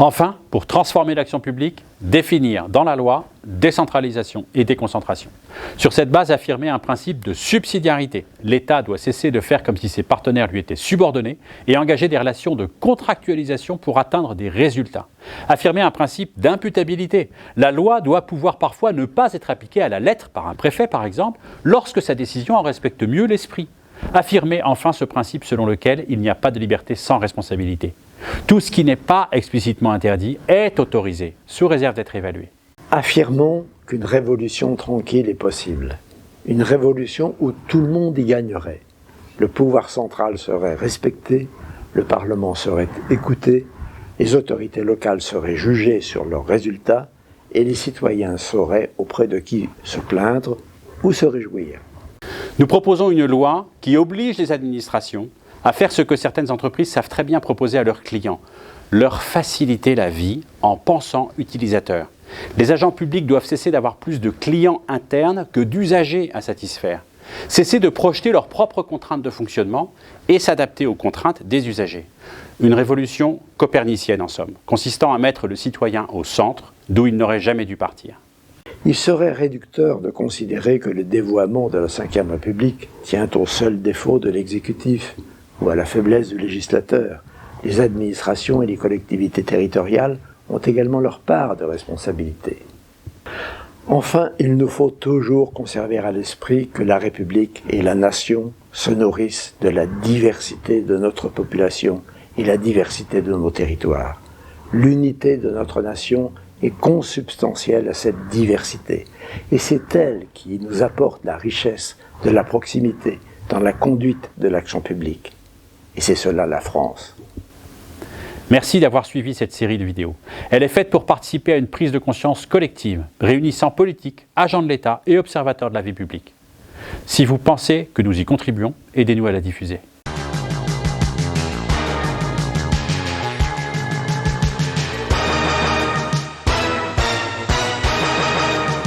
Enfin, pour transformer l'action publique, définir dans la loi décentralisation et déconcentration. Sur cette base, affirmer un principe de subsidiarité. L'État doit cesser de faire comme si ses partenaires lui étaient subordonnés et engager des relations de contractualisation pour atteindre des résultats. Affirmer un principe d'imputabilité. La loi doit pouvoir parfois ne pas être appliquée à la lettre par un préfet, par exemple, lorsque sa décision en respecte mieux l'esprit. Affirmer enfin ce principe selon lequel il n'y a pas de liberté sans responsabilité. Tout ce qui n'est pas explicitement interdit est autorisé, sous réserve d'être évalué. Affirmons qu'une révolution tranquille est possible. Une révolution où tout le monde y gagnerait. Le pouvoir central serait respecté, le Parlement serait écouté, les autorités locales seraient jugées sur leurs résultats et les citoyens sauraient auprès de qui se plaindre ou se réjouir. Nous proposons une loi qui oblige les administrations à faire ce que certaines entreprises savent très bien proposer à leurs clients, leur faciliter la vie en pensant utilisateur. Les agents publics doivent cesser d'avoir plus de clients internes que d'usagers à satisfaire. Cesser de projeter leurs propres contraintes de fonctionnement et s'adapter aux contraintes des usagers. Une révolution copernicienne en somme, consistant à mettre le citoyen au centre, d'où il n'aurait jamais dû partir. Il serait réducteur de considérer que le dévoiement de la Ve République tient au seul défaut de l'exécutif ou à la faiblesse du législateur. Les administrations et les collectivités territoriales ont également leur part de responsabilité. Enfin, il nous faut toujours conserver à l'esprit que la République et la nation se nourrissent de la diversité de notre population et la diversité de nos territoires. L'unité de notre nation est consubstantielle à cette diversité. Et c'est elle qui nous apporte la richesse de la proximité dans la conduite de l'action publique. Et c'est cela la France. Merci d'avoir suivi cette série de vidéos. Elle est faite pour participer à une prise de conscience collective, réunissant politiques, agents de l'État et observateurs de la vie publique. Si vous pensez que nous y contribuons, aidez-nous à la diffuser.